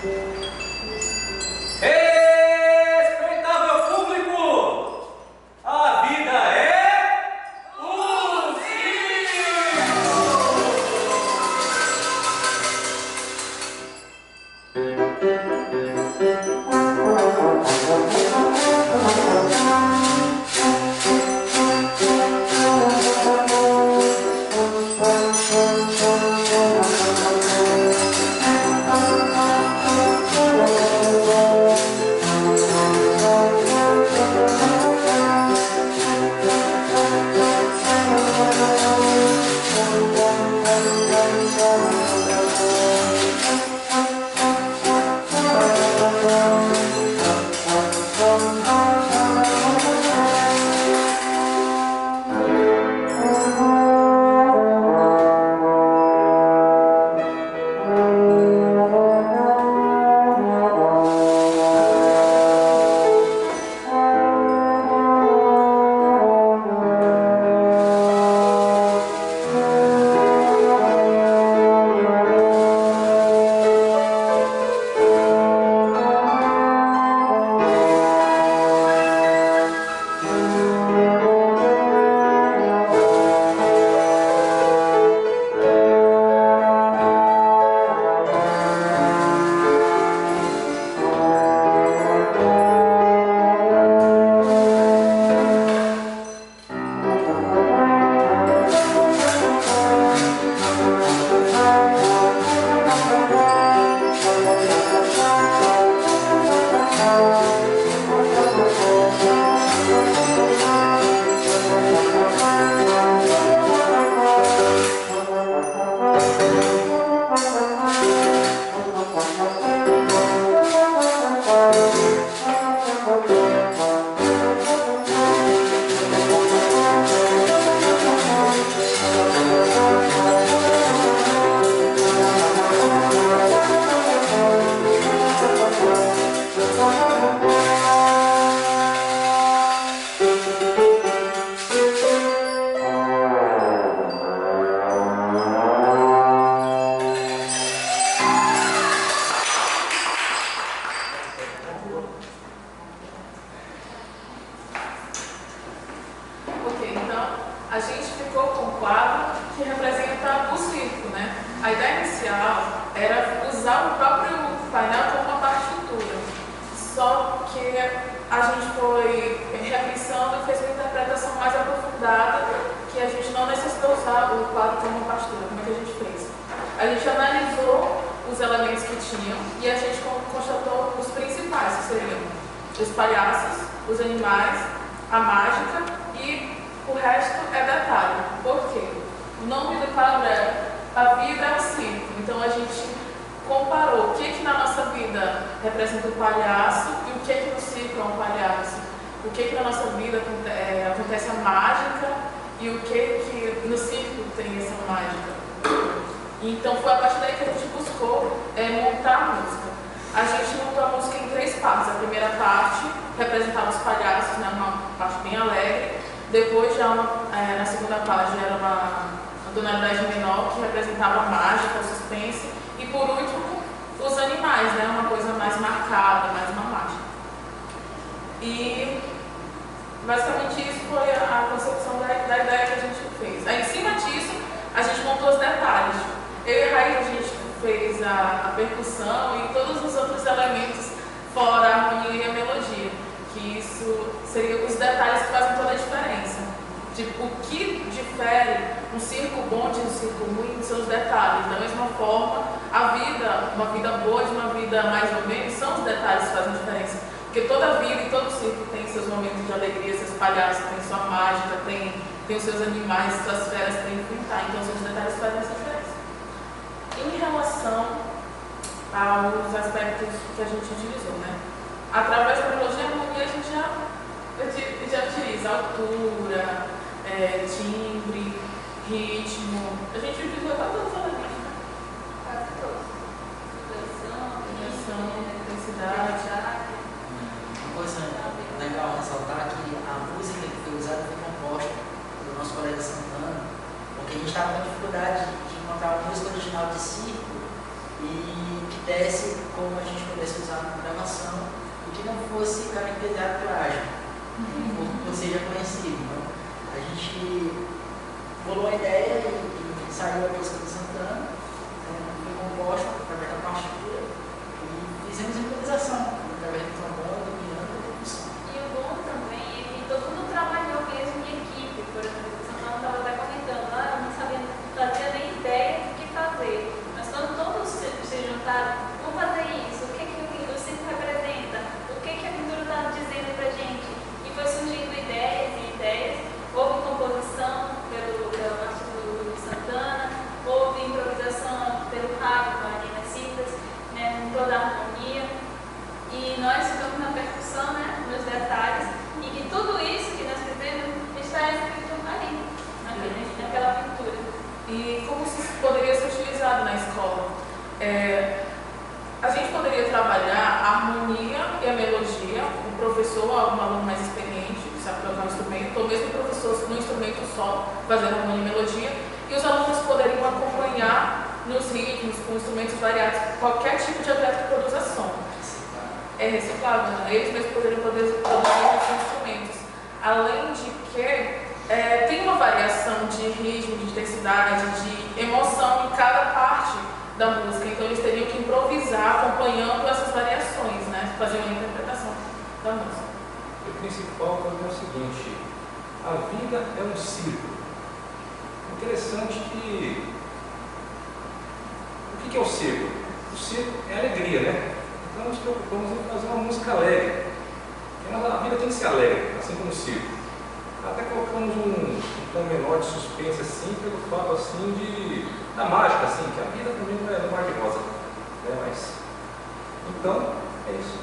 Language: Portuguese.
Respeitável público, a vida é um a gente ficou com um quadro que representa o circo, né? A ideia inicial era usar o próprio painel como uma partitura, só que a gente foi repensando e fez uma interpretação mais aprofundada, que a gente não necessitou usar o quadro como uma partitura. Como é que a gente fez? A gente analisou os elementos que tinham e a gente constatou os principais, que seriam os palhaços, os animais, a mágica e o resto é detalhe. Por quê? O nome do quadro é A Vida é um Circo. Então a gente comparou o que na nossa vida representa o palhaço e o que no circo é um palhaço. O que na nossa vida acontece a mágica e o que no circo tem essa mágica. Então foi a partir daí que a gente buscou montar a música. A gente montou a música em 3 partes. A primeira parte representava os palhaços, né, uma parte bem alegre. Depois, já na segunda parte, era uma tonalidade menor, que representava a mágica, o suspense. E por último, os animais, né, uma coisa mais marcada, mais uma mágica. E basicamente isso foi a concepção da ideia que a gente fez. Aí, em cima disso, a gente montou os detalhes. Eu e a Raíssa, a gente fez a percussão e todos os outros elementos fora a harmonia e a melodia, que isso seriam os detalhes que fazem toda a diferença. Tipo, o que difere um circo bom de um circo ruim são os detalhes. Da mesma forma, a vida, uma vida boa de uma vida mais ou menos, são os detalhes que fazem diferença. Porque toda vida e todo circo tem seus momentos de alegria, seus palhaços, tem sua mágica, tem os seus animais, suas feras para enfrentar. Então, são os detalhes que fazem essa diferença. Em relação aos aspectos que a gente utilizou, né? Através da melodia e harmonia, a gente já utiliza altura, timbre, ritmo. A gente utilizou quase todos os elementos, né? Quase todos. Intenção, intensidade. Uma coisa legal ressaltar que a música que foi usada foi composta pelo nosso colega Santana, porque a gente estava com dificuldade de encontrar uma música original de circo e que desse como a gente pudesse usar na gravação e que não fosse caracterizado por ágil, por seja conhecido. Então, a gente bolou a ideia e saiu a música do Santana, foi composta através da partitura e fizemos a improvisação através do trombone, do piano e da percussão. E o bom também é que todo mundo trabalhou mesmo em equipe. Por exemplo, o Santana estava até comentando, eu não sabia, não fazia nem ideia do que fazer. Mas quando todos se juntaram, vamos fazer isso, o que o circo representa, o que a pintura está dizendo pra gente. E foi surgindo ideias e ideias, houve composição pela parte do Santana, houve improvisação pelo Raio, com a Nina Citas, né, com toda a harmonia. E nós ficamos na percussão, né, nos detalhes, e que tudo isso que nós fizemos está escrito ali, naquela pintura. E como isso poderia ser utilizado na escola? A gente poderia trabalhar a harmonia e a melodia, o professor, algum aluno mais experiente, que sabe tocar um instrumento, ou mesmo o professor no instrumento só, fazendo harmonia e melodia, e os alunos poderiam acompanhar nos ritmos, com instrumentos variados, qualquer tipo de atleta que produza som. É reciclável, né? Eles mesmos poderiam produzir esses instrumentos. Além de que tem uma variação de ritmo, de intensidade, de emoção em cada parte da música, então eles teriam que improvisar acompanhando essas variações, né? Fazer uma interpretação da música. O principal é o seguinte: a vida é um ciclo. Interessante que... O que é o ciclo? O ciclo é alegria, né? Então nos preocupamos em fazer uma música alegre. A vida tem que ser alegre, assim como o ciclo. Até colocamos um tom menor de suspense, assim, pelo fato assim da mágica, assim, que a vida também não é mar de rosa. Né? Mas, então, é isso.